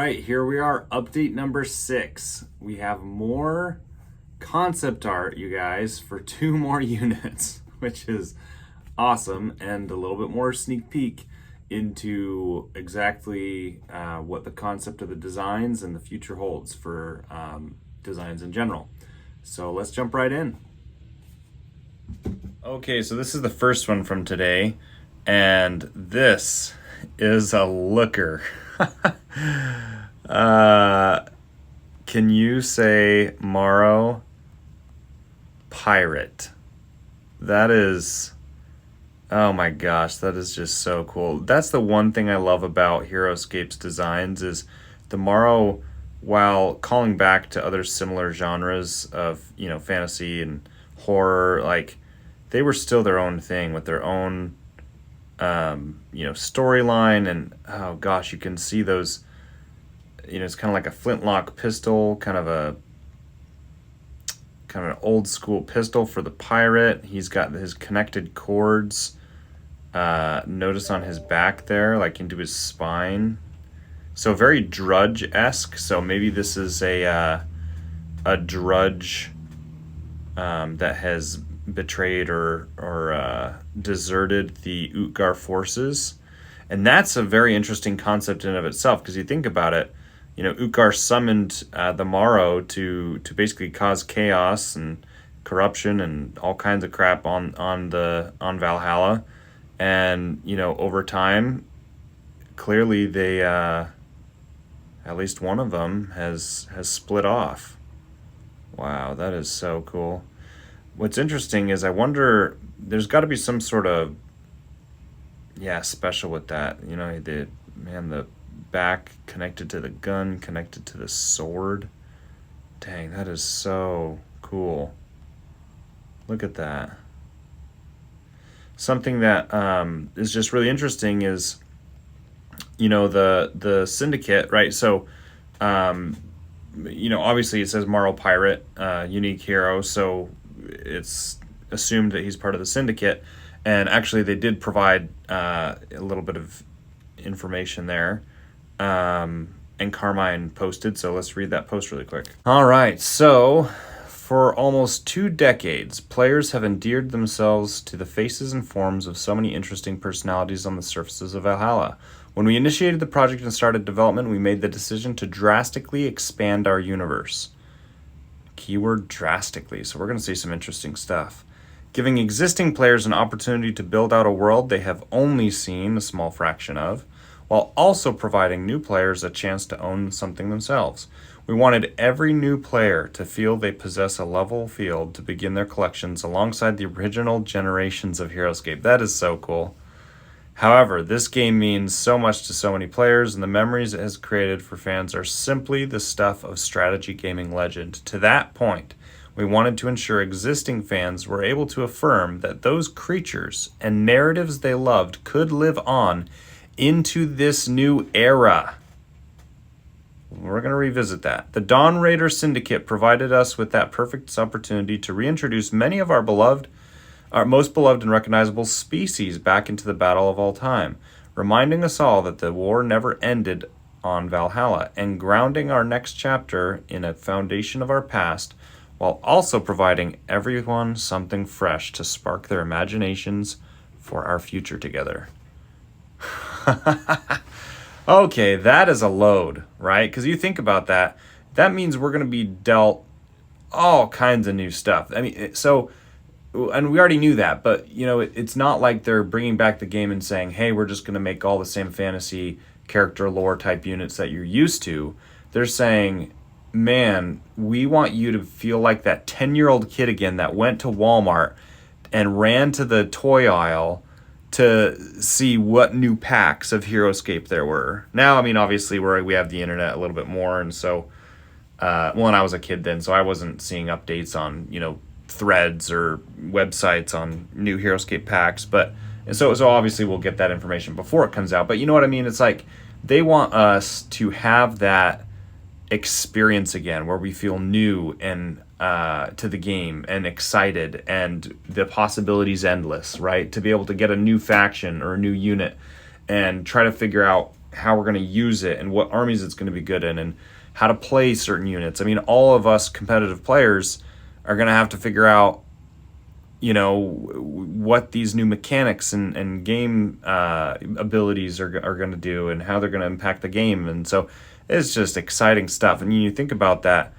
right, here we are, update number 6. We have more concept art, you guys, for 2 more units, which is awesome, and a little bit more sneak peek into exactly what the concept of the designs and the future holds for designs in general. So let's jump right in. Okay, so this is the first one from today, and this is a looker. Can you say Morrow Pirate? That is, oh my gosh, that is just so cool. That's the one thing I love about Heroscape's designs is the Morrow, while calling back to other similar genres of, fantasy and horror, like they were still their own thing with their own storyline. And oh gosh, you can see those, it's kind of like a flintlock pistol, kind of an old school pistol for the pirate. He's got his connected cords, notice on his back there, like into his spine. So very Drudge-esque. So maybe this is a Drudge that has betrayed or deserted the Utgar forces. And that's a very interesting concept in and of itself, because you think about it, Utgar summoned the Morrow to basically cause chaos and corruption and all kinds of crap on Valhalla. And, over time, clearly they, at least one of them has split off. Wow, that is so cool. What's interesting is I wonder, there's got to be some sort of, special with that. The back connected to the gun, connected to the sword. Dang, that is so cool. Look at that. Something that is just really interesting is, the syndicate, right? So, obviously it says Morrow Pirate, unique hero, so it's assumed that he's part of the syndicate. And actually they did provide a little bit of information there. And Carmine posted, so let's read that post really quick. All right, so for almost 2 decades, players have endeared themselves to the faces and forms of so many interesting personalities on the surfaces of Valhalla. When we initiated the project and started development, we made the decision to drastically expand our universe. Keyword drastically, so we're going to see some interesting stuff. Giving existing players an opportunity to build out a world they have only seen a small fraction of, while also providing new players a chance to own something themselves. We wanted every new player to feel they possess a level field to begin their collections alongside the original generations of Heroscape. That is so cool. However, this game means so much to so many players, and the memories it has created for fans are simply the stuff of strategy gaming legend. To that point, we wanted to ensure existing fans were able to affirm that those creatures and narratives they loved could live on into this new era. We're going to revisit that. The Dawn Raider Syndicate provided us with that perfect opportunity to reintroduce many of our most beloved and recognizable species back into the battle of all time, reminding us all that the war never ended on Valhalla, and grounding our next chapter in a foundation of our past, while also providing everyone something fresh to spark their imaginations for our future together. Okay, that is a load, right? Because you think about that, that means we're going to be dealt all kinds of new stuff. I mean, and we already knew that, but, it's not like they're bringing back the game and saying, hey, we're just going to make all the same fantasy character lore type units that you're used to. They're saying, man, we want you to feel like that 10-year-old kid again that went to Walmart and ran to the toy aisle to see what new packs of Heroscape there were. Now, I mean, obviously we have the internet a little bit more, and so, and I was a kid then, so I wasn't seeing updates on, threads or websites on new Heroscape packs, and so obviously we'll get that information before it comes out. But you know what I mean? It's like they want us to have that experience again, where we feel new and to the game and excited, and the possibilities endless, right? To be able to get a new faction or a new unit and try to figure out how we're going to use it and what armies it's going to be good in and how to play certain units. I mean, all of us competitive players are going to have to figure out, what these new mechanics and game abilities are going to do and how they're going to impact the game. And so it's just exciting stuff. And you think about that,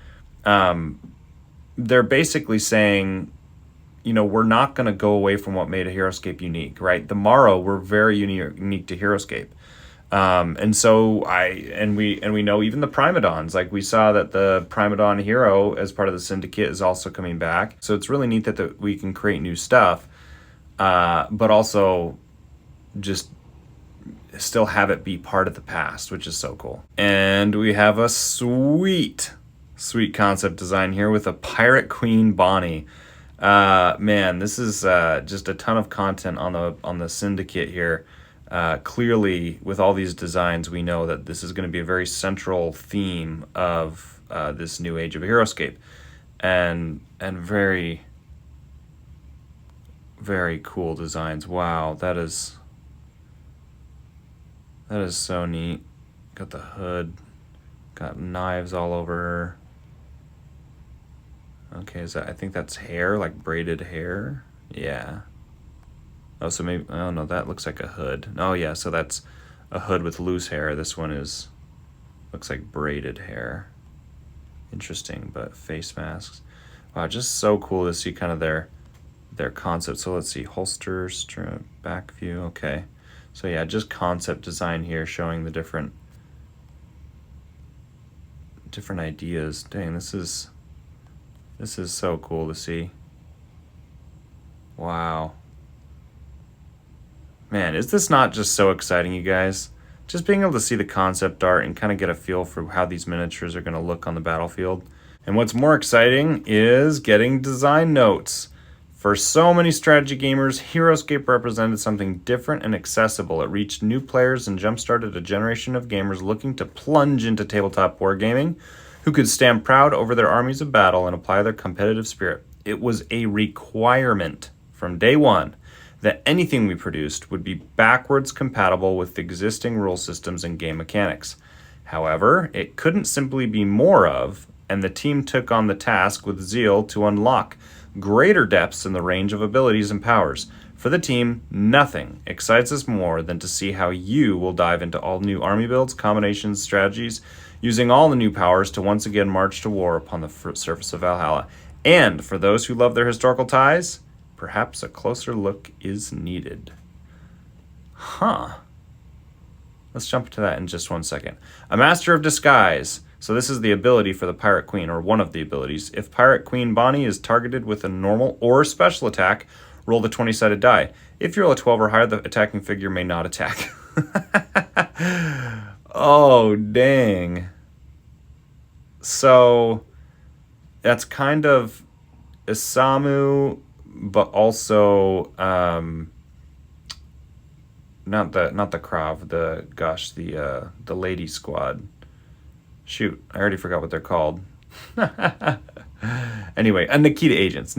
they're basically saying, we're not going to go away from what made a Heroscape unique, right? The Morrow were very unique to Heroscape. And so we know even the Primadons, like we saw that the Primadon hero as part of the Syndicate is also coming back. So it's really neat that we can create new stuff, but also just still have it be part of the past, which is so cool. And we have a sweet concept design here with a Pirate Queen Bonnie. Man, this is just a ton of content on the Syndicate here. Clearly, with all these designs, we know that this is going to be a very central theme of this new age of Heroscape, and very, very cool designs. Wow, that is so neat. Got the hood, got knives all over her. Okay, I think that's hair, like braided hair. Yeah. Oh, so maybe, oh no, that looks like a hood. Oh yeah, so that's a hood with loose hair. This one looks like braided hair. Interesting, but face masks. Wow, just so cool to see kind of their concept. So let's see, holster, strap, back view. Okay, so yeah, just concept design here, showing the different ideas. Dang, this is so cool to see. Wow. Man, is this not just so exciting, you guys? Just being able to see the concept art and kind of get a feel for how these miniatures are going to look on the battlefield. And what's more exciting is getting design notes. For so many strategy gamers, Heroscape represented something different and accessible. It reached new players and jump-started a generation of gamers looking to plunge into tabletop wargaming, who could stand proud over their armies of battle and apply their competitive spirit. It was a requirement from day one that anything we produced would be backwards compatible with existing rule systems and game mechanics. However, it couldn't simply be more of, and the team took on the task with zeal to unlock greater depths in the range of abilities and powers. For the team, nothing excites us more than to see how you will dive into all new army builds, combinations, strategies, using all the new powers to once again march to war upon the surface of Valhalla. And for those who love their historical ties, perhaps a closer look is needed. Huh. Let's jump to that in just 1 second. A Master of Disguise. So this is the ability for the Pirate Queen, or one of the abilities. If Pirate Queen Bonnie is targeted with a normal or special attack, roll the 20-sided die. If you roll a 12 or higher, the attacking figure may not attack. Oh, dang. So that's kind of Isamu, but also not the Krav, the lady squad. Shoot, I already forgot what they're called. Anyway, Nikita agents.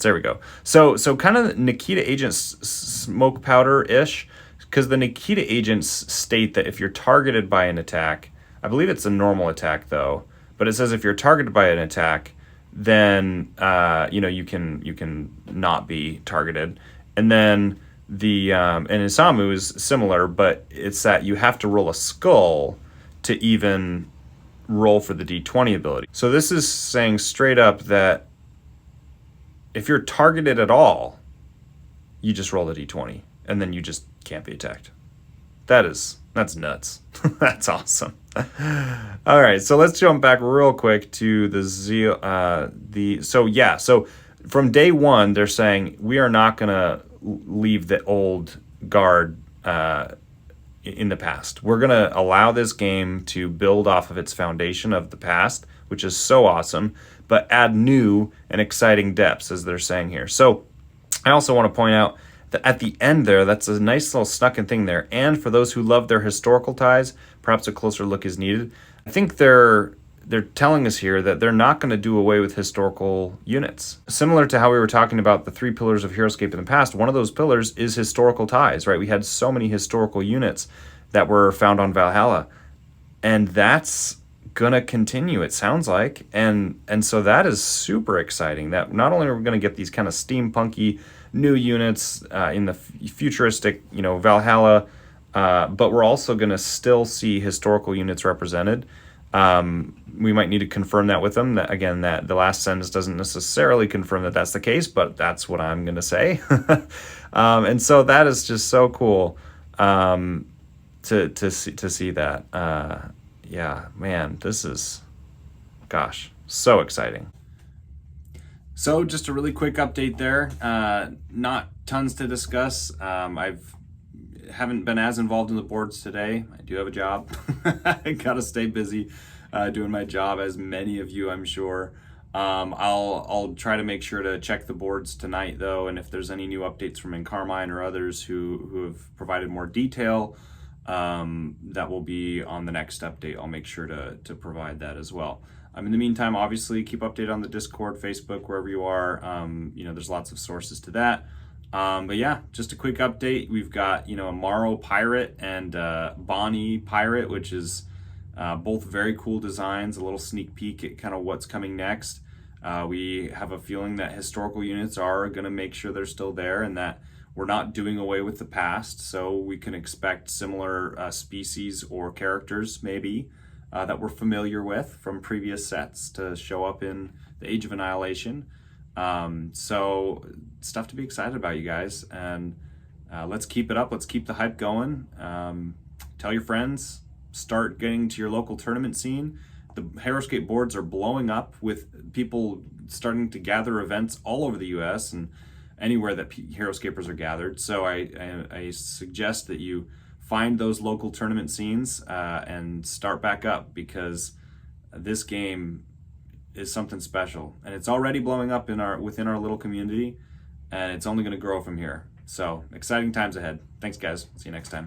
There we go. So kind of Nikita agents, smoke powder-ish, because the Nikita agents state that if you're targeted by an attack, I believe it's a normal attack though, but it says if you're targeted by an attack, then you can not be targeted. And then the and Isamu is similar, but it's that you have to roll a skull to even roll for the D20 ability. So this is saying straight up that if you're targeted at all, you just roll the D20 and then you just can't be attacked. That's nuts. That's awesome. All right, so let's jump back real quick to the zeal. So from day one, they're saying we are not gonna leave the old guard in the past. We're gonna allow this game to build off of its foundation of the past, which is so awesome, but add new and exciting depths, as they're saying here. So I also want to point out that at the end there, that's a nice little snuck in thing there. And for those who love their historical ties, perhaps a closer look is needed. I think they're telling us here that they're not going to do away with historical units. Similar to how we were talking about the 3 pillars of Heroscape in the past, one of those pillars is historical ties, right? We had so many historical units that were found on Valhalla, and that's gonna continue, it sounds like. And so that is super exciting, that not only are we gonna get these kind of steampunky new units in the futuristic, Valhalla, but we're also gonna still see historical units represented. We might need to confirm that with them. That again, that the last sentence doesn't necessarily confirm that that's the case, but that's what I'm gonna say. And so that is just so cool, to see that. Yeah, man, this is, gosh, so exciting. So just a really quick update there. Not tons to discuss. I've haven't been as involved in the boards today. I do have a job. I gotta stay busy doing my job, as many of you, I'm sure. I'll try to make sure to check the boards tonight, though, and if there's any new updates from Carmine or others who have provided more detail, that will be on the next update. I'll make sure to provide that as well. In the meantime, obviously, keep updated on the Discord, Facebook, wherever you are. There's lots of sources to that. But yeah, just a quick update. We've got, a Morrow Pirate and Bonnie Pirate, which is both very cool designs, a little sneak peek at kind of what's coming next. We have a feeling that historical units are going to make sure they're still there, and that we're not doing away with the past, so we can expect similar species or characters, maybe, that we're familiar with from previous sets to show up in the Age of Annihilation. So stuff to be excited about, you guys, and let's keep it up. Let's keep the hype going. Tell your friends, start getting to your local tournament scene. The Heroscape boards are blowing up, with people starting to gather events all over the US and anywhere that Heroscapers are gathered. So I suggest that you find those local tournament scenes and start back up, because this game is something special, and it's already blowing up within our little community, and it's only going to grow from here. So exciting times ahead. Thanks, guys. See you next time.